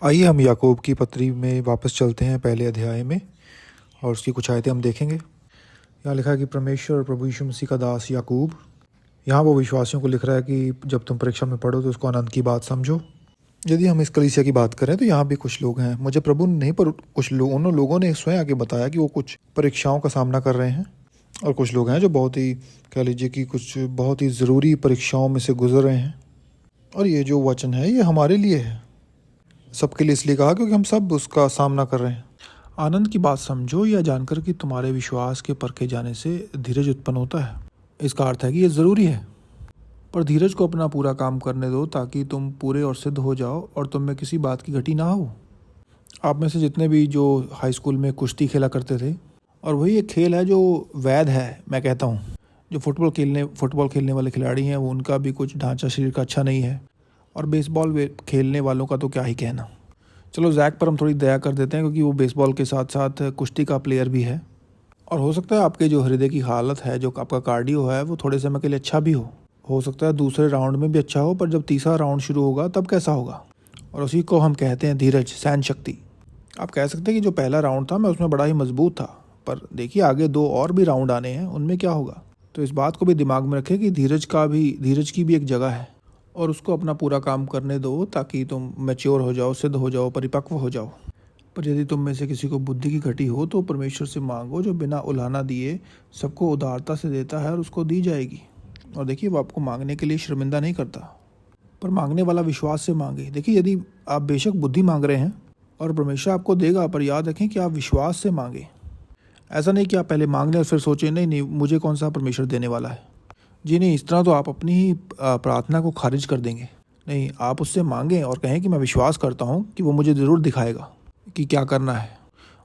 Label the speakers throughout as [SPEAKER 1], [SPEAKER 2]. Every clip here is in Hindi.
[SPEAKER 1] आइए हम याकूब की पत्री में वापस चलते हैं पहले अध्याय में और उसकी कुछ आयतें हम देखेंगे। यहाँ लिखा है कि परमेश्वर और प्रभु यीशु मसीह का दास याकूब यहाँ वो विश्वासियों को लिख रहा है कि जब तुम परीक्षा में पढ़ो तो उसको आनंद की बात समझो। यदि हम इस कलीसिया की बात करें तो यहाँ भी कुछ लोग हैं, मुझे प्रभु ने नहीं पर कुछ उन लोगों ने स्वयं आके बताया कि वो कुछ परीक्षाओं का सामना कर रहे हैं, और कुछ लोग हैं जो बहुत ही कह लीजिए कि कुछ बहुत ही ज़रूरी परीक्षाओं में से गुजर रहे हैं। और ये जो वचन है ये हमारे लिए है, सबके लिए इसलिए कहा क्योंकि हम सब उसका सामना कर रहे हैं। आनंद की बात समझो यह जानकर कि तुम्हारे विश्वास के परखे जाने से धीरज उत्पन्न होता है। इसका अर्थ है कि ये ज़रूरी है, पर धीरज को अपना पूरा काम करने दो ताकि तुम पूरे और सिद्ध हो जाओ और तुम में किसी बात की घटी ना हो। आप में से जितने भी जो हाई स्कूल में कुश्ती खेला करते थे, और वही एक खेल है जो वैध है, मैं कहता हूँ। जो फुटबॉल खेलने वाले खिलाड़ी हैं वो उनका भी कुछ ढांचा शरीर का अच्छा नहीं है, और बेसबॉल खेलने वालों का तो क्या ही कहना। चलो जैक पर हम थोड़ी दया कर देते हैं क्योंकि वो बेसबॉल के साथ साथ कुश्ती का प्लेयर भी है, और हो सकता है आपके जो हृदय की हालत है, जो आपका कार्डियो है, वो थोड़े समय के लिए अच्छा भी हो सकता है दूसरे राउंड में भी अच्छा हो, पर जब तीसरा राउंड शुरू होगा तब कैसा होगा। और उसी को हम कहते हैं धीरज, सहन शक्ति। आप कह सकते हैं कि जो पहला राउंड था मैं उसमें बड़ा ही मजबूत था, पर देखिए आगे 2 और भी राउंड आने हैं, उनमें क्या होगा। तो इस बात को भी दिमाग में रखें कि धीरज की भी एक जगह है, और उसको अपना पूरा काम करने दो ताकि तुम मैच्योर हो जाओ, सिद्ध हो जाओ, परिपक्व हो जाओ। पर यदि तुम में से किसी को बुद्धि की घटी हो तो परमेश्वर से मांगो, जो बिना उलाहना दिए सबको उदारता से देता है, और उसको दी जाएगी। और देखिए वो आपको मांगने के लिए शर्मिंदा नहीं करता, पर मांगने वाला विश्वास से मांगे। देखिए यदि आप बेशक बुद्धि मांग रहे हैं और परमेश्वर आपको देगा, पर याद रखें कि आप विश्वास से मांगे। ऐसा नहीं कि आप पहले मांग लें और फिर सोचें नहीं मुझे कौन सा परमेश्वर देने वाला है। जी नहीं, इस तरह तो आप अपनी ही प्रार्थना को खारिज कर देंगे। नहीं, आप उससे मांगें और कहें कि मैं विश्वास करता हूँ कि वो मुझे ज़रूर दिखाएगा कि क्या करना है।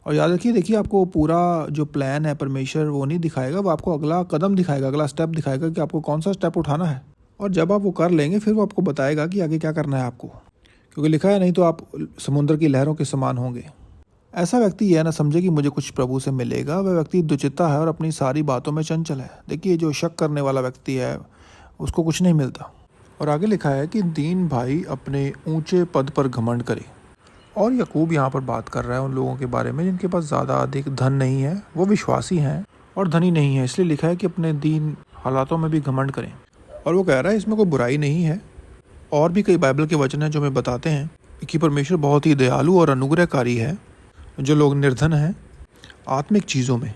[SPEAKER 1] और याद रखिए, देखिए आपको पूरा जो प्लान है परमेश्वर वो नहीं दिखाएगा, वो आपको अगला कदम दिखाएगा, अगला स्टेप दिखाएगा कि आपको कौन सा स्टेप उठाना है। और जब आप वो कर लेंगे फिर वो आपको बताएगा कि आगे क्या करना है आपको, क्योंकि लिखा है नहीं तो आप समुद्र की लहरों के समान होंगे। ऐसा व्यक्ति यह ना समझे कि मुझे कुछ प्रभु से मिलेगा, वह व्यक्ति दुचित्ता है और अपनी सारी बातों में चंचल है। देखिए जो शक करने वाला व्यक्ति है उसको कुछ नहीं मिलता। और आगे लिखा है कि दीन भाई अपने ऊंचे पद पर घमंड करे। और याकूब यहाँ पर बात कर रहा है उन लोगों के बारे में जिनके पास ज़्यादा अधिक धन नहीं है, वो विश्वासी हैं और धनी नहीं है, इसलिए लिखा है कि अपने दीन हालातों में भी घमंड करें। और वो कह रहा है इसमें कोई बुराई नहीं है। और भी कई बाइबल के वचन हैं जो हमें बताते हैं कि परमेश्वर बहुत ही दयालु और अनुग्रहकारी है। जो लोग निर्धन हैं आत्मिक चीज़ों में,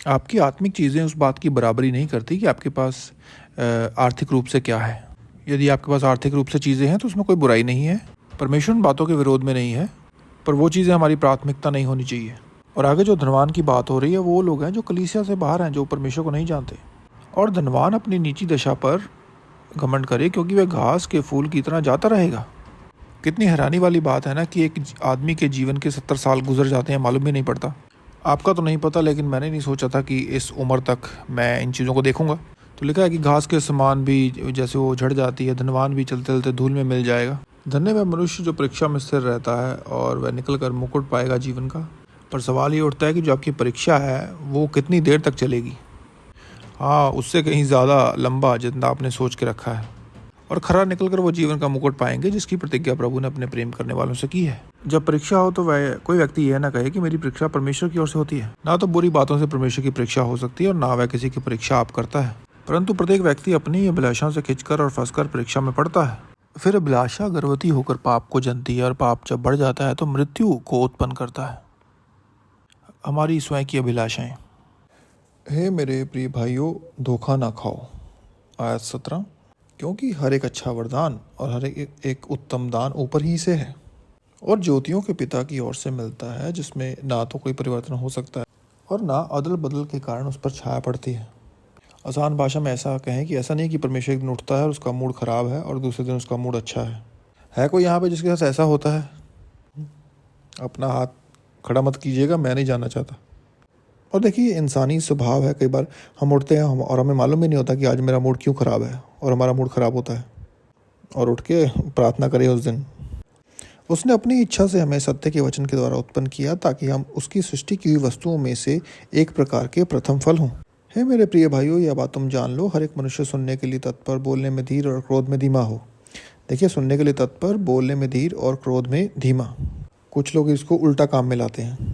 [SPEAKER 1] आपकी आत्मिक चीज़ें उस बात की बराबरी नहीं करती कि आपके पास आर्थिक रूप से क्या है। यदि आपके पास आर्थिक रूप से चीज़ें हैं तो उसमें कोई बुराई नहीं है, परमेश्वर उन बातों के विरोध में नहीं है, पर वो चीज़ें हमारी प्राथमिकता नहीं होनी चाहिए। और आगे जो धनवान की बात हो रही है वो लोग हैं जो कलीसिया से बाहर हैं, जो परमेश्वर को नहीं जानते। और धनवान अपनी नीची दशा पर घमंड करे क्योंकि वह घास के फूल की तरह जाता रहेगा। कितनी हैरानी वाली बात है ना कि एक आदमी के जीवन के 70 साल गुजर जाते हैं, मालूम भी नहीं पड़ता। आपका तो नहीं पता, लेकिन मैंने नहीं सोचा था कि इस उम्र तक मैं इन चीज़ों को देखूंगा। तो लिखा है कि घास के समान भी जैसे वो झड़ जाती है, धनवान भी चलते चलते धूल में मिल जाएगा। धन्य वह मनुष्य जो परीक्षा में स्थिर रहता है और वह निकल कर मुकुट पाएगा जीवन का। पर सवाल ये उठता है कि जो आपकी परीक्षा है वो कितनी देर तक चलेगी। हाँ, उससे कहीं ज़्यादा लंबा जितना आपने सोच के रखा है, और खरा निकलकर वो जीवन का मुकुट पाएंगे जिसकी प्रतिज्ञा प्रभु ने अपने प्रेम करने वालों से की है। जब परीक्षा हो तो वह कोई व्यक्ति यह ना कहे कि मेरी परीक्षा परमेश्वर की ओर से होती है। ना तो बुरी बातों से परमेश्वर की परीक्षा हो सकती है और ना वह किसी की परीक्षा आप करता है, परंतु प्रत्येक व्यक्ति अपनी अभिलाषाओं से खिंचकर और फंसकर परीक्षा में पड़ता है। फिर अभिलाषा गर्भवती होकर पाप को जनती है, और पाप जब बढ़ जाता है तो मृत्यु को उत्पन्न करता है। हमारी स्वयं की अभिलाषाएं। हे मेरे प्रिय भाइयों, धोखा ना खाओ। आयत 17, क्योंकि हर एक अच्छा वरदान और हर एक उत्तम दान ऊपर ही से है और ज्योतियों के पिता की ओर से मिलता है, जिसमें ना तो कोई परिवर्तन हो सकता है और ना अदल बदल के कारण उस पर छाया पड़ती है। आसान भाषा में ऐसा कहें कि ऐसा नहीं कि परमेश्वर एक दिन उठता है और उसका मूड ख़राब है और दूसरे दिन उसका मूड अच्छा है कोई यहाँ पे जिसके साथ ऐसा होता है? अपना हाथ खड़ा मत कीजिएगा, मैं नहीं जानना चाहता। और देखिए इंसानी स्वभाव है, कई बार हम उठते हैं और हमें मालूम भी नहीं होता कि आज मेरा मूड क्यों ख़राब है, और हमारा मूड ख़राब होता है और उठ के प्रार्थना करें उस दिन। उसने अपनी इच्छा से हमें सत्य के वचन के द्वारा उत्पन्न किया ताकि हम उसकी सृष्टि की हुई वस्तुओं में से एक प्रकार के प्रथम फल हों। हे मेरे प्रिय भाइयों, यह बात तुम जान लो, हर एक मनुष्य सुनने के लिए तत्पर, बोलने में धीर और क्रोध में धीमा हो। देखिए, सुनने के लिए तत्पर, बोलने में धीर और क्रोध में धीमा। कुछ लोग इसको उल्टा काम में लाते हैं।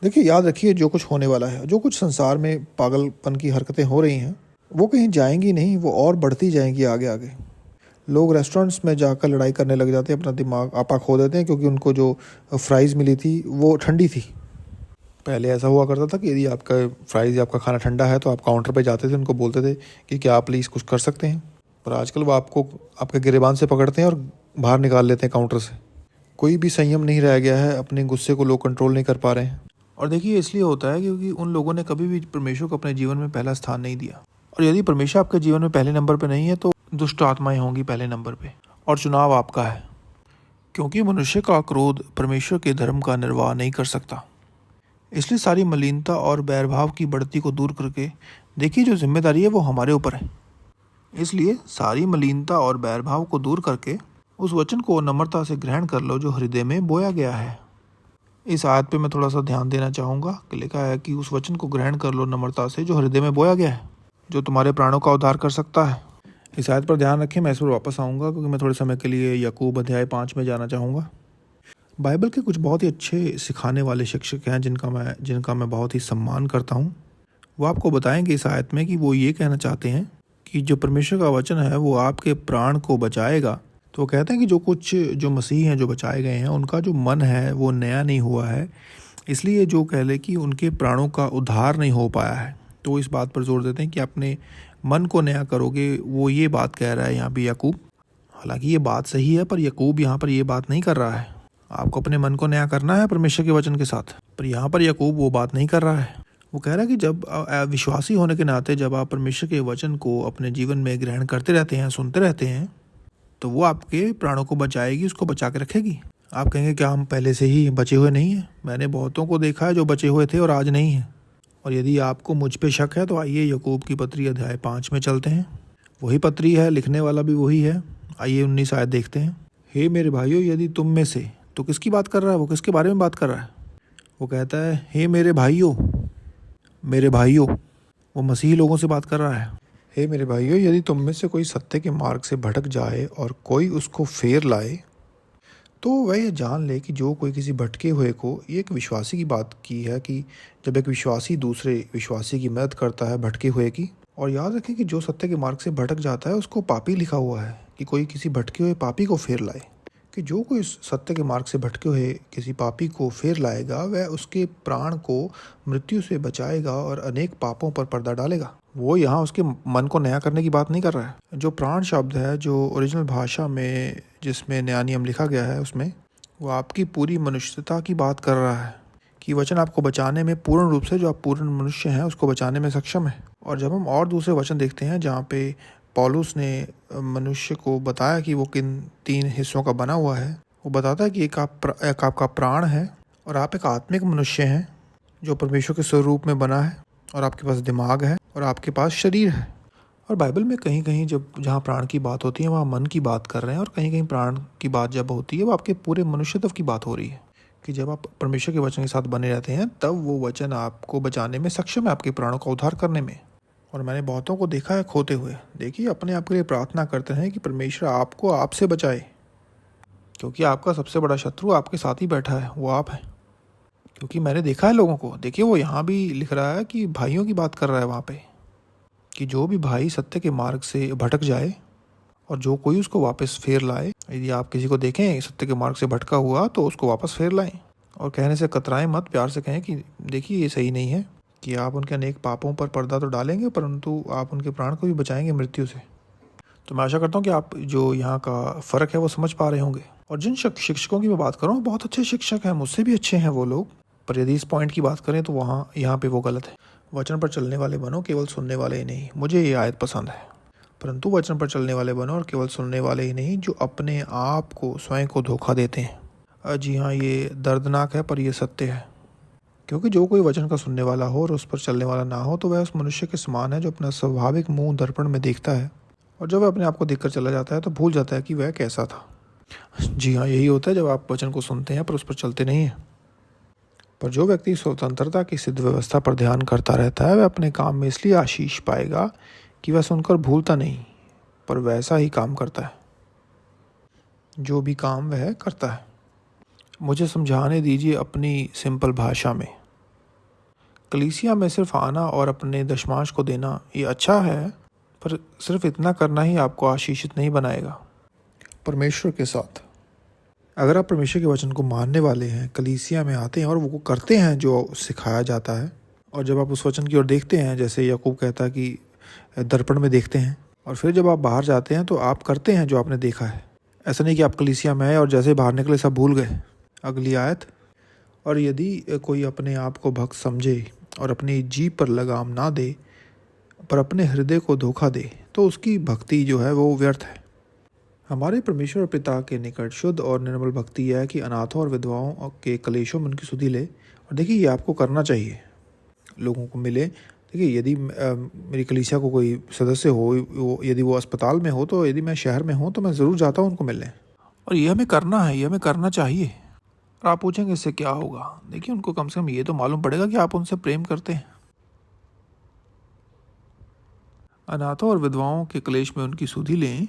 [SPEAKER 1] देखिए, याद रखिए, जो कुछ होने वाला है, जो कुछ संसार में पागलपन की हरकतें हो रही हैं, वो कहीं जाएंगी नहीं, वो और बढ़ती जाएंगी आगे आगे। लोग रेस्टोरेंट्स में जाकर लड़ाई करने लग जाते हैं, अपना दिमाग आपा खो देते हैं, क्योंकि उनको जो फ्राइज़ मिली थी वो ठंडी थी। पहले ऐसा हुआ करता था कि यदि आपका फ्राइज़ या आपका खाना ठंडा है तो आप काउंटर पे जाते थे, उनको बोलते थे कि क्या आप प्लीज़ कुछ कर सकते हैं। पर आजकल वो आपको आपके गिरेबान से पकड़ते हैं और बाहर निकाल लेते हैं काउंटर से। कोई भी संयम नहीं रह गया है, अपने गुस्से को लोग कंट्रोल नहीं कर पा रहे हैं। और देखिए, इसलिए होता है क्योंकि उन लोगों ने कभी भी परमेश्वर को अपने जीवन में पहला स्थान नहीं दिया। और यदि परमेश्वर आपके जीवन में पहले नंबर पर नहीं है तो दुष्ट आत्माएं होंगी पहले नंबर पे, और चुनाव आपका है, क्योंकि मनुष्य का क्रोध परमेश्वर के धर्म का निर्वाह नहीं कर सकता। इसलिए सारी मलिनता और बैरभाव की बढ़ती को दूर करके देखिए, जो जिम्मेदारी है वो हमारे ऊपर है। इसलिए सारी मलिनता और बैरभाव को दूर करके उस वचन को नम्रता से ग्रहण कर लो जो हृदय में बोया गया है। इस आयत पे मैं थोड़ा सा ध्यान देना चाहूँगा कि लिखा है कि उस वचन को ग्रहण कर लो नम्रता से जो हृदय में बोया गया है, जो तुम्हारे प्राणों का उद्धार कर सकता है। इस आयत पर ध्यान रखें। मैं इस पर वापस आऊँगा क्योंकि मैं थोड़े समय के लिए याकूब अध्याय 5 में जाना चाहूँगा। बाइबल के कुछ बहुत ही अच्छे सिखाने वाले शिक्षक हैं जिनका मैं बहुत ही सम्मान करता हूँ। वो आपको बताएंगे इस आयत में कि वो ये कहना चाहते हैं कि जो परमेश्वर का वचन है वो आपके प्राण को बचाएगा। तो वो कहते हैं कि जो मसीह हैं, जो बचाए गए हैं, उनका जो मन है वो नया नहीं हुआ है, इसलिए जो कह ले कि उनके प्राणों का उद्धार नहीं हो पाया है। तो इस बात पर जोर देते हैं कि अपने मन को नया करोगे, वो ये बात कह रहा है यहाँ पे याकूब। हालांकि ये बात सही है, पर याकूब यहाँ पर ये बात नहीं कर रहा है। आपको अपने मन को नया करना है परमेश्वर के वचन के साथ, पर यहाँ पर याकूब वो बात नहीं कर रहा है। वो कह रहा है कि जब विश्वासी होने के नाते जब आप परमेश्वर के वचन को अपने जीवन में ग्रहण करते रहते हैं, सुनते रहते हैं, तो वो आपके प्राणों को बचाएगी, उसको बचा के रखेगी। आप कहेंगे क्या हम पहले से ही बचे हुए नहीं हैं? मैंने बहुतों को देखा है जो बचे हुए थे और आज नहीं हैं। और यदि आपको मुझ पे शक है तो आइए याकूब की पत्री अध्याय 5 में चलते हैं। वही पत्री है, लिखने वाला भी वही है। आइए 19 आयत देखते हैं। हे मेरे भाइयों, यदि तुम में से, तो किसकी बात कर रहा है वो? किसके बारे में बात कर रहा है? वो कहता है हे मेरे भाइयों, मेरे भाइयों। वो मसीही लोगों से बात कर रहा है। हे मेरे भाइयों, यदि तुम में से कोई सत्य के मार्ग से भटक जाए और कोई उसको फेर लाए, तो वह यह जान ले कि जो कोई किसी भटके हुए को, ये एक विश्वासी की बात की है कि जब एक विश्वासी दूसरे विश्वासी की मदद करता है भटके हुए की। और याद रखें कि जो सत्य के मार्ग से भटक जाता है उसको पापी लिखा हुआ है, कि कोई किसी भटके हुए पापी को फेर लाए। कि जो कोई सत्य के मार्ग से भटके हुए किसी पापी को फेर लाएगा, वह उसके प्राण को मृत्यु से बचाएगा और अनेक पापों पर पर्दा डालेगा। वो यहाँ उसके मन को नया करने की बात नहीं कर रहा है। जो प्राण शब्द है, जो ओरिजिनल भाषा में जिसमें नया नियम लिखा गया है, उसमें वो आपकी पूरी मनुष्यता की बात कर रहा है कि वचन आपको बचाने में पूर्ण रूप से, जो आप पूर्ण मनुष्य हैं, उसको बचाने में सक्षम है। और जब हम और दूसरे वचन देखते हैं जहाँ पे पौलुस ने मनुष्य को बताया कि वो किन 3 हिस्सों का बना हुआ है, वो बताता है कि एक आपका प्राण है, और आप एक आत्मिक मनुष्य हैं जो परमेश्वर के स्वरूप में बना है, और आपके पास दिमाग है, और आपके पास शरीर है। और बाइबल में कहीं कहीं जहाँ प्राण की बात होती है वहाँ मन की बात कर रहे हैं, और कहीं कहीं प्राण की बात जब होती है वो आपके पूरे मनुष्यत्व की बात हो रही है, कि जब आप परमेश्वर के वचन के साथ बने रहते हैं तब वो वचन आपको बचाने में सक्षम है, आपके प्राणों का उद्धार करने में। और मैंने बहुतों को देखा है खोते हुए। देखिए, अपने आप के लिए प्रार्थना करते हैं कि परमेश्वर आपको आपसे बचाए, क्योंकि आपका सबसे बड़ा शत्रु आपके साथ ही बैठा है, वो आप है। क्योंकि मैंने देखा है लोगों को। देखिए, वो यहाँ भी लिख रहा है कि भाइयों की बात कर रहा है वहाँ पे, कि जो भी भाई सत्य के मार्ग से भटक जाए और जो कोई उसको वापस फेर लाए। यदि आप किसी को देखें सत्य के मार्ग से भटका हुआ तो उसको वापस फेर लाएं, और कहने से कतराएं मत, प्यार से कहें कि देखिए ये सही नहीं है, कि आप उनके अनेक पापों पर पर्दा तो डालेंगे परंतु आप उनके प्राण को भी बचाएंगे मृत्यु से। तो मैं आशा करता हूँ कि आप जो यहाँ का फ़र्क है वो समझ पा रहे होंगे। और जिन शिक्षकों की मैं बात कर रहा हूँ, बहुत अच्छे शिक्षक हैं, मुझसे भी अच्छे हैं वो लोग, पर यदि इस पॉइंट की बात करें तो यहाँ पे वो गलत है। वचन पर चलने वाले बनो, केवल सुनने वाले ही नहीं। मुझे ये आयत पसंद है, परंतु वचन पर चलने वाले बनो और केवल सुनने वाले ही नहीं जो अपने आप को, स्वयं को धोखा देते हैं। जी हाँ, ये दर्दनाक है पर यह सत्य है। क्योंकि जो कोई वचन का सुनने वाला हो और उस पर चलने वाला ना हो, तो वह उस मनुष्य के समान है जो अपना स्वाभाविक मुंह दर्पण में देखता है, और जब वह अपने आप को देखकर चला जाता है तो भूल जाता है कि वह कैसा था। जी हाँ, यही होता है जब आप वचन को सुनते हैं पर उस पर चलते नहीं हैं। पर जो व्यक्ति स्वतंत्रता की सिद्ध व्यवस्था पर ध्यान करता रहता है, वह अपने काम में इसलिए आशीष पाएगा कि वह सुनकर भूलता नहीं, पर वैसा ही काम करता है जो भी काम वह करता है। मुझे समझाने दीजिए अपनी सिंपल भाषा में। कलीसिया में सिर्फ आना और अपने दशमांश को देना ये अच्छा है, पर सिर्फ इतना करना ही आपको आशीषित नहीं बनाएगा। परमेश्वर के साथ अगर आप परमेश्वर के वचन को मानने वाले हैं, कलीसिया में आते हैं और वो करते हैं जो सिखाया जाता है, और जब आप उस वचन की ओर देखते हैं, जैसे याकूब कहता है कि दर्पण में देखते हैं, और फिर जब आप बाहर जाते हैं तो आप करते हैं जो आपने देखा है। ऐसा नहीं कि आप कलीसिया में आए और जैसे बाहर निकले सब भूल गए। अगली आयत, और यदि कोई अपने आप को भक्त समझे और अपनी जीभ पर लगाम ना दे पर अपने हृदय को धोखा दे, तो उसकी भक्ति जो है वो व्यर्थ है। हमारे परमेश्वर और पिता के निकट शुद्ध और निर्मल भक्ति यह है कि अनाथों और विधवाओं के कलेशों में उनकी सुधि ले। और देखिए, ये आपको करना चाहिए, लोगों को मिले। देखिए, यदि मेरी कलीसिया को कोई सदस्य हो, यदि वो अस्पताल में हो, तो यदि मैं शहर में हूँ तो मैं ज़रूर जाता हूँ उनको मिलने, और ये हमें करना है, ये हमें करना चाहिए। और आप पूछेंगे इससे क्या होगा? देखिए, उनको कम से कम ये तो मालूम पड़ेगा कि आप उनसे प्रेम करते हैं। अनाथों और विधवाओं के क्लेश में उनकी सुधि लें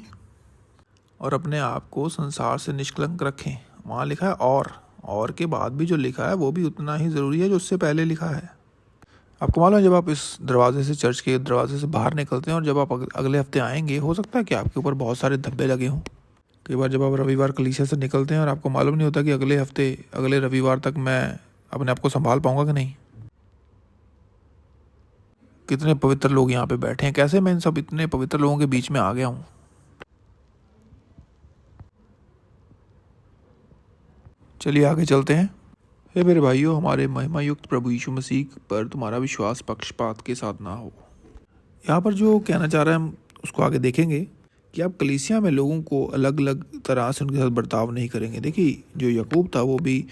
[SPEAKER 1] और अपने आप को संसार से निष्कलंक रखें। वहाँ लिखा है और के बाद भी जो लिखा है वो भी उतना ही ज़रूरी है जो उससे पहले लिखा है। आपको मालूम है, जब आप इस दरवाजे से, चर्च के दरवाजे से बाहर निकलते हैं और जब आप अगले हफ्ते आएंगे, हो सकता है कि आपके ऊपर बहुत सारे धब्बे लगे हों। कई बार जब आप रविवार कलीसिया से निकलते हैं और आपको मालूम नहीं होता कि अगले हफ्ते, अगले रविवार तक मैं अपने आप को संभाल पाऊंगा कि नहीं। कितने पवित्र लोग यहाँ पे बैठे हैं, कैसे मैं इन सब इतने पवित्र लोगों के बीच में आ गया हूँ। चलिए आगे चलते हैं। हे मेरे भाइयों, हमारे महिमा युक्त प्रभु यीशु मसीह पर तुम्हारा विश्वास पक्षपात के साथ ना हो। यहाँ पर जो कहना चाह रहा है हम उसको आगे देखेंगे कि आप कलीसिया में लोगों को अलग अलग तरह से उनके साथ बर्ताव नहीं करेंगे। देखिए, जो याकूब था वो भी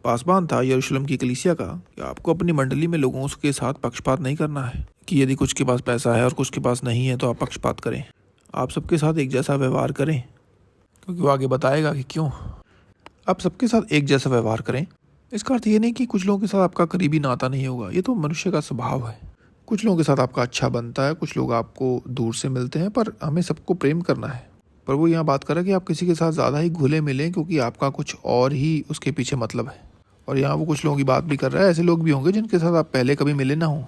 [SPEAKER 1] पासबान था यरूशलेम की कलीसिया का, कि आपको अपनी मंडली में लोगों के साथ पक्षपात नहीं करना है कि यदि कुछ के पास पैसा है और कुछ के पास नहीं है तो आप पक्षपात करें। आप सबके साथ एक जैसा व्यवहार करें, क्योंकि वो आगे बताएगा कि क्यों। आप सबके साथ एक जैसा व्यवहार करें, इसका अर्थ ये नहीं कि कुछ लोगों के साथ आपका करीबी नाता नहीं होगा, ये तो मनुष्य का स्वभाव है। कुछ लोगों के साथ आपका अच्छा बनता है, कुछ लोग आपको दूर से मिलते हैं, पर हमें सबको प्रेम करना है। पर वो यहाँ बात कर रहा है कि आप किसी के साथ ज़्यादा ही घुले मिलें, क्योंकि आपका कुछ और ही उसके पीछे मतलब है। और यहाँ वो कुछ लोगों की बात भी कर रहा है, ऐसे लोग भी होंगे जिनके साथ आप पहले कभी मिले ना हो।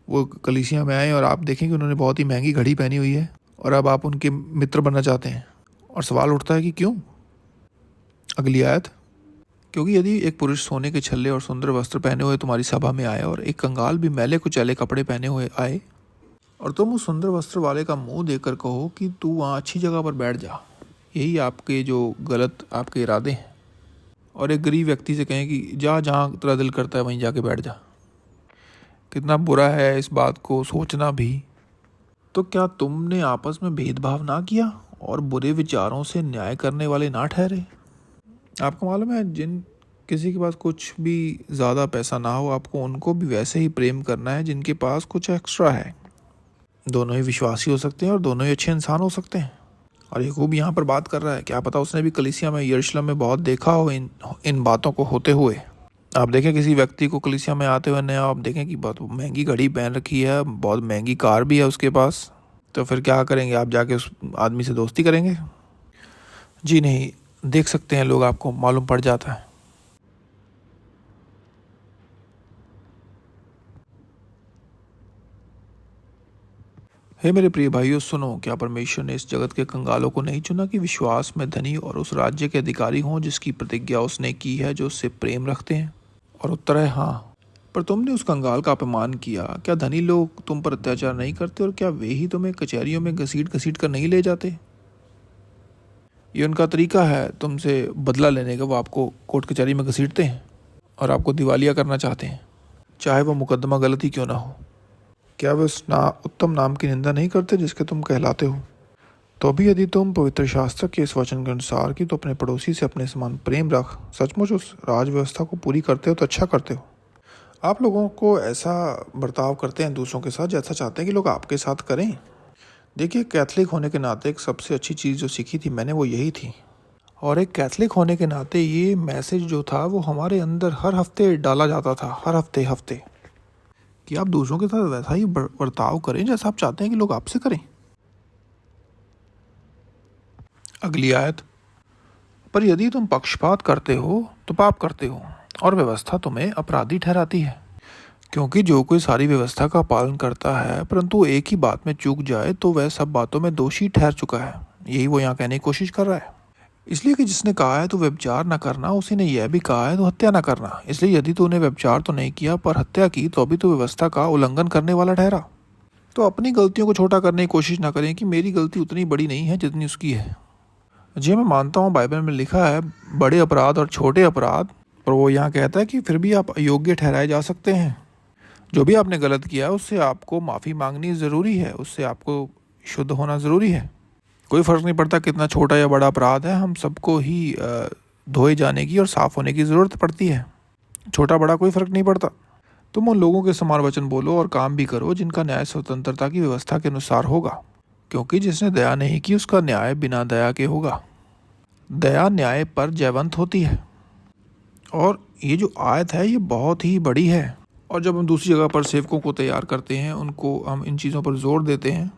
[SPEAKER 1] वो कलीसिया में आए और आप देखें कि उन्होंने बहुत ही महंगी घड़ी पहनी हुई है और अब आप उनके मित्र बनना चाहते हैं, और सवाल उठता है कि क्यों। अगली आयत, क्योंकि यदि एक पुरुष सोने के छल्ले और सुंदर वस्त्र पहने हुए तुम्हारी सभा में आए और एक कंगाल भी मैले कुचैले कपड़े पहने हुए आए, और तुम उस सुंदर वस्त्र वाले का मुंह देखकर कहो कि तू वहाँ अच्छी जगह पर बैठ जा, यही आपके जो गलत आपके इरादे हैं। और एक गरीब व्यक्ति से कहें कि जा, जहाँ तेरा दिल करता है वहीं जाके बैठ जा। कितना बुरा है इस बात को सोचना भी। तो क्या तुमने आपस में भेदभाव ना किया और बुरे विचारों से न्याय करने वाले ना ठहरे? आपको मालूम है, जिन किसी के पास कुछ भी ज़्यादा पैसा ना हो, आपको उनको भी वैसे ही प्रेम करना है जिनके पास कुछ एक्स्ट्रा है। दोनों ही विश्वासी हो सकते हैं और दोनों ही अच्छे इंसान हो सकते हैं। और याकूब यहाँ पर बात कर रहा है, क्या पता उसने भी कलीसिया में, यरूशलेम में बहुत देखा हो इन बातों को होते हुए। आप देखें किसी व्यक्ति को कलीसिया में आते हुए नया, आप देखें कि बहुत महंगी घड़ी पहन रखी है, बहुत महंगी कार भी है उसके पास, तो फिर क्या करेंगे? आप जाके उस आदमी से दोस्ती करेंगे? जी नहीं। देख सकते हैं लोग, आपको मालूम पड़ जाता है। हे मेरे प्रिय भाइयों, सुनो, क्या परमेश्वर ने इस जगत के कंगालों को नहीं चुना कि विश्वास में धनी और उस राज्य के अधिकारी हों जिसकी प्रतिज्ञा उसने की है जो उससे प्रेम रखते हैं? और उत्तर है हाँ। पर तुमने उस कंगाल का अपमान किया। क्या धनी लोग तुम पर अत्याचार नहीं करते, और क्या वे ही तुम्हें कचहरियों में घसीट घसीट कर नहीं ले जाते? ये उनका तरीका है तुमसे बदला लेने का। वो आपको कोर्ट कचहरी में घसीटते हैं और आपको दिवालिया करना चाहते हैं, चाहे वो मुकदमा गलत ही क्यों ना हो। क्या वे उस उत्तम नाम की निंदा नहीं करते जिसके तुम कहलाते हो? तो भी यदि तुम पवित्र शास्त्र के इस वचन के अनुसार कि तो अपने पड़ोसी से अपने समान प्रेम रख, सचमुच उस राज व्यवस्था को पूरी करते हो तो अच्छा करते हो। आप लोगों को ऐसा बर्ताव करते हैं दूसरों के साथ जैसा चाहते हैं कि लोग आपके साथ करें। देखिए, कैथलिक होने के नाते एक सबसे अच्छी चीज़ जो सीखी थी मैंने, वो यही थी। और एक कैथलिक होने के नाते ये मैसेज जो था वो हमारे अंदर हर हफ्ते डाला जाता था, हर हफ्ते कि आप दूसरों के साथ वैसा ही बर्ताव करें जैसा आप चाहते हैं कि लोग आपसे करें। अगली आयत, पर यदि तुम पक्षपात करते हो तो पाप करते हो और व्यवस्था तुम्हें अपराधी ठहराती है। क्योंकि जो कोई सारी व्यवस्था का पालन करता है परंतु एक ही बात में चूक जाए तो वह सब बातों में दोषी ठहर चुका है। यही वो यहाँ कहने की कोशिश कर रहा है। इसलिए कि जिसने कहा है तो व्यभिचार न करना, उसी ने यह भी कहा है तो हत्या न करना। इसलिए यदि तूने व्यभिचार तो नहीं किया पर हत्या की तो अभी तो व्यवस्था का उल्लंघन करने वाला ठहरा। तो अपनी गलतियों को छोटा करने की कोशिश ना करें कि मेरी गलती उतनी बड़ी नहीं है जितनी उसकी है। जी मैं मानता हूँ बाइबल में लिखा है बड़े अपराध और छोटे अपराध, पर वो यहाँ कहता है कि फिर भी आप अयोग्य ठहराए जा सकते हैं। जो भी आपने गलत किया उससे आपको माफ़ी मांगनी ज़रूरी है, उससे आपको शुद्ध होना ज़रूरी है। कोई फ़र्क नहीं पड़ता कितना छोटा या बड़ा अपराध है, हम सबको ही धोए जाने की और साफ़ होने की ज़रूरत पड़ती है। छोटा बड़ा कोई फ़र्क नहीं पड़ता। तुम उन लोगों के समान वचन बोलो और काम भी करो जिनका न्याय स्वतंत्रता की व्यवस्था के अनुसार होगा, क्योंकि जिसने दया नहीं की उसका न्याय बिना दया के होगा। दया न्याय पर जयवंत होती है। और ये जो आयत है ये बहुत ही बड़ी है। और जब हम दूसरी जगह पर सेवकों को तैयार करते हैं, उनको हम इन चीज़ों पर जोर देते हैं।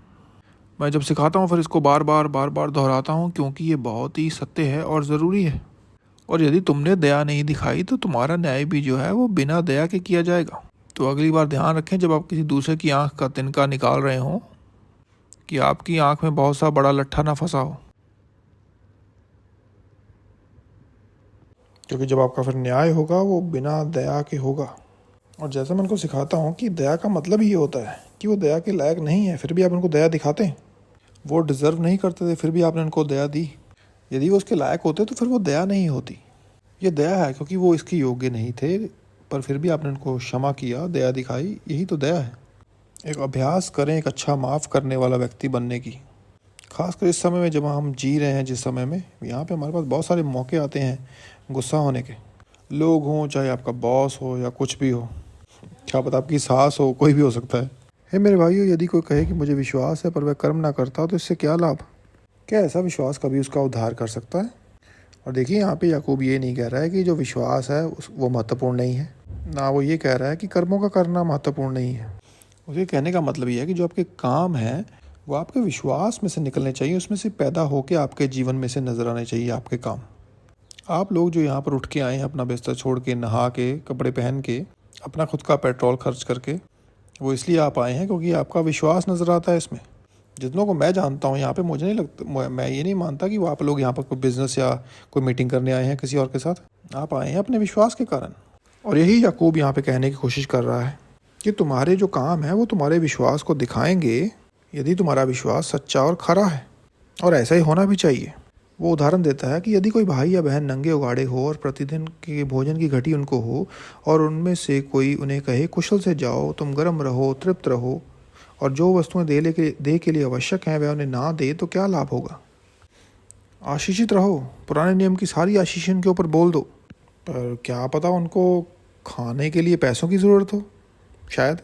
[SPEAKER 1] मैं जब सिखाता हूँ फिर इसको बार बार दोहराता हूँ, क्योंकि ये बहुत ही सत्य है और ज़रूरी है। और यदि तुमने दया नहीं दिखाई तो तुम्हारा न्याय भी जो है वो बिना दया के किया जाएगा। तो अगली बार ध्यान रखें जब आप किसी दूसरे की आंख का तिनका निकाल रहे हो कि आपकी आंख में बहुत सा बड़ा लट्ठा ना फंसा हो, क्योंकि जब आपका फिर न्याय होगा वो बिना दया के होगा। और जैसा मैं उनको सिखाता हूँ कि दया का मतलब ही होता है कि वो दया के लायक नहीं है, फिर भी आप उनको दया दिखाते हैं। वो डिज़र्व नहीं करते थे फिर भी आपने उनको दया दी। यदि वो उसके लायक होते तो फिर वो दया नहीं होती। ये दया है क्योंकि वो इसके योग्य नहीं थे, पर फिर भी आपने उनको क्षमा किया, दया दिखाई, यही तो दया है। एक अभ्यास करें एक अच्छा माफ़ करने वाला व्यक्ति बनने की, खासकर इस समय में जब हम जी रहे हैं। जिस समय में यहाँ पे हमारे पास बहुत सारे मौके आते हैं गुस्सा होने के। लोग हों, चाहे आपका बॉस हो या कुछ भी हो, क्या पता आपकी सास हो, कोई भी हो सकता है। हे मेरे भाइयों, यदि कोई कहे कि मुझे विश्वास है पर वह कर्म ना करता तो इससे क्या लाभ? क्या ऐसा विश्वास कभी उसका उद्धार कर सकता है? और देखिए यहाँ पे याकूब ये नहीं कह रहा है कि जो विश्वास है वो महत्वपूर्ण नहीं है, ना वो ये कह रहा है कि कर्मों का करना महत्वपूर्ण नहीं है। उसके कहने का मतलब ये है कि जो आपके काम हैं वो आपके विश्वास में से निकलने चाहिए, उसमें से पैदा होकर आपके जीवन में से नज़र आने चाहिए आपके काम। आप लोग जो यहाँ पर उठ के आए हैं अपना बिस्तर छोड़ के, नहा के, कपड़े पहन के, अपना खुद का पेट्रोल खर्च करके, वो इसलिए आप आए हैं क्योंकि आपका विश्वास नज़र आता है इसमें। जितनों को मैं जानता हूँ यहाँ पे, मुझे नहीं लगता, मैं ये नहीं मानता कि वो आप लोग यहाँ पर कोई बिज़नेस या कोई मीटिंग करने आए हैं किसी और के साथ। आप आए हैं अपने विश्वास के कारण। और यही याकूब यहाँ पे कहने की कोशिश कर रहा है कि तुम्हारे जो काम है वो तुम्हारे विश्वास को दिखाएंगे, यदि तुम्हारा विश्वास सच्चा और खरा है। और ऐसा ही होना भी चाहिए। वो उदाहरण देता है कि यदि कोई भाई या बहन नंगे उगाड़े हो और प्रतिदिन के भोजन की घटी उनको हो, और उनमें से कोई उन्हें कहे कुशल से जाओ, तुम गर्म रहो, तृप्त रहो, और जो वस्तुएं दे के लिए आवश्यक हैं वह उन्हें ना दे, तो क्या लाभ होगा? आशीषित रहो, पुराने नियम की सारी आशीष उनके ऊपर बोल दो। पर क्या पता उनको खाने के लिए पैसों की ज़रूरत हो, शायद।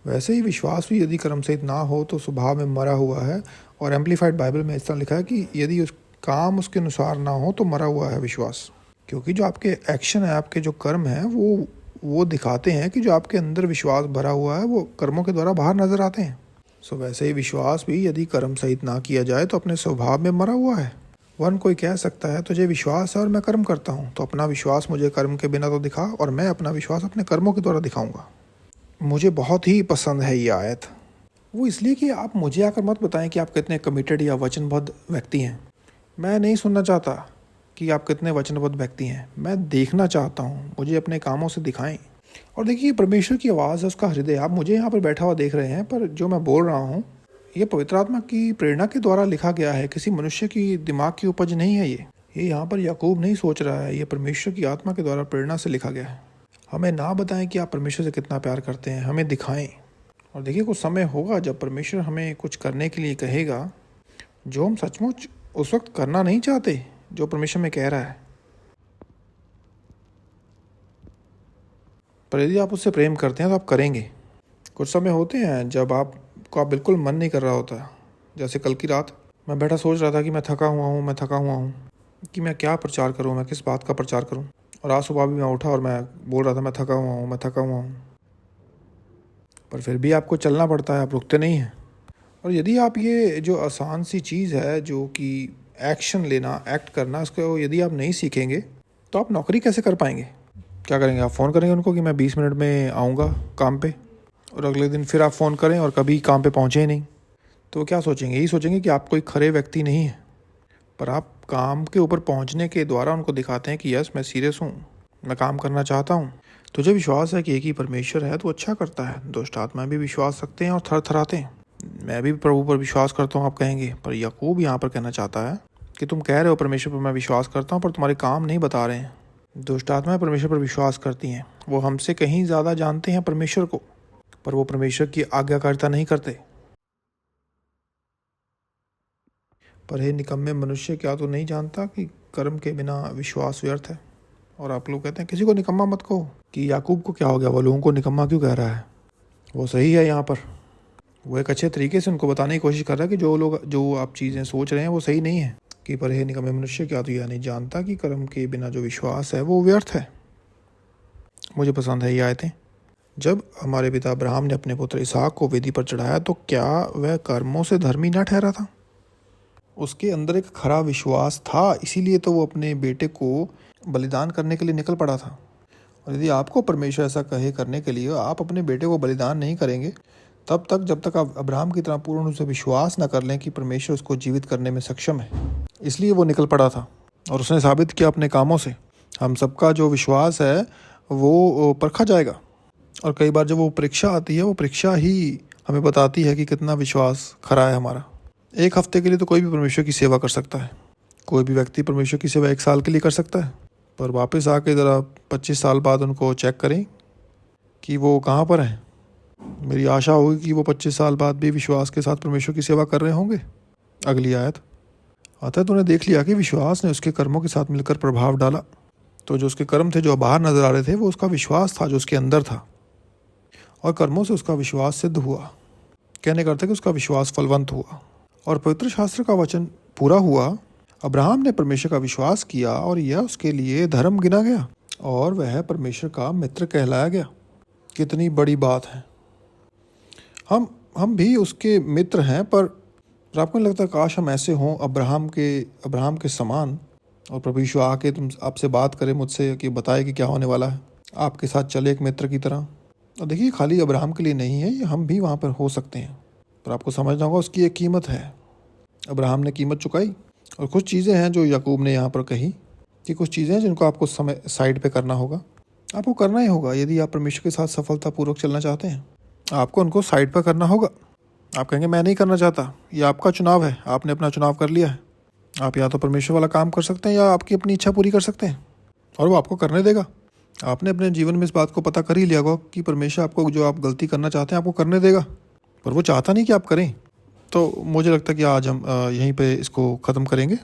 [SPEAKER 1] वैसे ही विश्वास भी यदि कर्म सहित ना हो तो स्वभाव में मरा हुआ है। और एम्पलीफाइड बाइबल में इस तरह लिखा है कि यदि उस काम उसके अनुसार ना हो तो मरा हुआ है विश्वास। क्योंकि जो आपके एक्शन है, आपके जो कर्म हैं, वो दिखाते हैं कि जो आपके अंदर विश्वास भरा हुआ है वो कर्मों के द्वारा बाहर नजर आते हैं। सो वैसे ही विश्वास भी यदि कर्म सहित ना किया जाए तो अपने स्वभाव में मरा हुआ है। वरन कोई कह सकता है तुझे विश्वास है और मैं कर्म करता हूँ, तो अपना विश्वास मुझे कर्म के बिना तो दिखा, और मैं अपना विश्वास अपने कर्मों के द्वारा दिखाऊंगा। मुझे बहुत ही पसंद है ये आयत। वो इसलिए कि आप मुझे आकर मत बताएं कि आप कितने कमिटेड या वचनबद्ध व्यक्ति हैं। मैं नहीं सुनना चाहता कि आप कितने वचनबद्ध व्यक्ति हैं। मैं देखना चाहता हूँ, मुझे अपने कामों से दिखाएं। और देखिए, परमेश्वर की आवाज़ है, उसका हृदय। आप मुझे यहाँ पर बैठा हुआ देख रहे हैं, पर जो मैं बोल रहा हूँ ये पवित्र आत्मा की प्रेरणा के द्वारा लिखा गया है, किसी मनुष्य की दिमाग की उपज नहीं है। ये यहाँ पर याकूब नहीं सोच रहा है, ये परमेश्वर की आत्मा के द्वारा प्रेरणा से लिखा गया है। हमें ना बताएं कि आप परमेश्वर से कितना प्यार करते हैं, हमें दिखाएं। और देखिए, कुछ समय होगा जब परमेश्वर हमें कुछ करने के लिए कहेगा जो हम सचमुच उस वक्त करना नहीं चाहते, जो परमेश्वर में कह रहा है। पर यदि आप उससे प्रेम करते हैं तो आप करेंगे। कुछ समय होते हैं जब आपका बिल्कुल मन नहीं कर रहा होता। जैसे कल की रात मैं बैठा सोच रहा था कि मैं थका हुआ हूँ कि मैं क्या प्रचार करूँ, मैं किस बात का प्रचार करूँ। और आज सुबह भी मैं उठा और मैं बोल रहा था मैं थका हुआ हूँ। पर फिर भी आपको चलना पड़ता है, आप रुकते नहीं हैं। और यदि आप ये जो आसान सी चीज़ है जो कि एक्शन लेना, एक्ट करना, इसको यदि आप नहीं सीखेंगे तो आप नौकरी कैसे कर पाएंगे? क्या करेंगे आप? फ़ोन करेंगे उनको कि मैं 20 मिनट में आऊँगा काम पे, और अगले दिन फिर आप फ़ोन करें और कभी काम पे पहुँचे ही नहीं, तो वो क्या सोचेंगे? यही सोचेंगे कि आप कोई खरे व्यक्ति नहीं है। पर आप काम के ऊपर पहुँचने के द्वारा उनको दिखाते हैं कि यस, मैं सीरियस हूँ, मैं काम करना चाहता हूँ। तुझे विश्वास है कि एक ही परमेश्वर है तो अच्छा करता है। दुष्ट आत्माएं भी विश्वास रखते हैं और थर थराते हैं। मैं भी प्रभु पर विश्वास करता हूँ, आप कहेंगे। पर याकूब यहाँ पर कहना चाहता है कि तुम कह रहे हो परमेश्वर पर मैं विश्वास करता हूँ, पर तुम्हारे काम नहीं बता रहे हैं। दुष्ट आत्माएं परमेश्वर पर विश्वास करती हैं, वो हमसे कहीं ज़्यादा जानते हैं परमेश्वर को, पर वो परमेश्वर की आज्ञाकारिता नहीं करते। पर हे निकम्मे मनुष्य, क्या तू नहीं जानता कि कर्म के बिना विश्वास व्यर्थ है? और आप लोग कहते हैं किसी को निकम्मा मत कहो। कि याकूब को क्या हो गया, वो लोगों को निकम्मा क्यों कह रहा है? वो सही है यहाँ पर। वो एक अच्छे तरीके से उनको बताने की कोशिश कर रहा है कि जो आप चीज़ें सोच रहे हैं वो सही नहीं है। कि पर हे निकम्मे मनुष्य, क्या तू यह नहीं जानता कि कर्म के बिना जो विश्वास है वो व्यर्थ है? मुझे पसंद है ये आयतें। जब हमारे पिता अब्राहम ने अपने पुत्र इसहाक को वेदी पर चढ़ाया तो क्या वह कर्मों से धर्मी न ठहरा था? उसके अंदर एक खरा विश्वास था, इसीलिए तो वो अपने बेटे को बलिदान करने के लिए निकल पड़ा था। और यदि आपको परमेश्वर ऐसा कहे करने के लिए, आप अपने बेटे को बलिदान नहीं करेंगे तब तक जब तक आप अब्राहम की तरह पूर्ण रूप से विश्वास न कर लें कि परमेश्वर उसको जीवित करने में सक्षम है। इसलिए वो निकल पड़ा था और उसने साबित किया अपने कामों से। हम सबका जो विश्वास है वो परखा जाएगा, और कई बार जब वो परीक्षा आती है, वो परीक्षा ही हमें बताती है कि कितना विश्वास खरा है हमारा। एक हफ्ते के लिए तो कोई भी परमेश्वर की सेवा कर सकता है। कोई भी व्यक्ति परमेश्वर की सेवा 1 साल के लिए कर सकता है, पर वापस आके ज़रा 25 साल बाद उनको चेक करें कि वो कहाँ पर हैं। मेरी आशा होगी कि वो 25 साल बाद भी विश्वास के साथ परमेश्वर की सेवा कर रहे होंगे। अगली आयत। अतः तूने देख लिया कि विश्वास ने उसके कर्मों के साथ मिलकर प्रभाव डाला। तो जो उसके कर्म थे जो बाहर नजर आ रहे थे, वो उसका विश्वास था जो उसके अंदर था, और कर्मों से उसका विश्वास सिद्ध हुआ। कहने का अर्थ है कि उसका विश्वास फलवंत हुआ और पवित्र शास्त्र का वचन पूरा हुआ। अब्राहम ने परमेश्वर का विश्वास किया और यह उसके लिए धर्म गिना गया, और वह परमेश्वर का मित्र कहलाया गया। कितनी बड़ी बात है। हम भी उसके मित्र हैं, पर आपको नहीं लगता काश हम ऐसे हों अब्राहम के समान, और प्रभु यीशु आके आपसे बात करे मुझसे कि बताए कि क्या होने वाला है, आपके साथ चले एक मित्र की तरह। और देखिए, खाली अब्राहम के लिए नहीं है, ये हम भी वहाँ पर हो सकते हैं, पर आपको समझना होगा उसकी एक कीमत है। अब्राहम ने कीमत चुकाई। और कुछ चीज़ें हैं जो याकूब ने यहाँ पर कही कि कुछ चीज़ें हैं जिनको आपको समय साइड पे करना होगा। आपको करना ही होगा यदि आप परमेश्वर के साथ सफलतापूर्वक चलना चाहते हैं। आपको उनको साइड पर करना होगा। आप कहेंगे मैं नहीं करना चाहता, ये आपका चुनाव है, आपने अपना चुनाव कर लिया है। आप या तो परमेश्वर वाला काम कर सकते हैं या आपकी अपनी इच्छा पूरी कर सकते हैं, और वो आपको करने देगा। आपने अपने जीवन में इस बात को पता कर ही लिया होगा कि परमेश्वर आपको जो आप गलती करना चाहते हैं आपको करने देगा, पर वो चाहता नहीं कि आप करें। तो मुझे लगता है कि आज हम यहीं पे इसको ख़त्म करेंगे।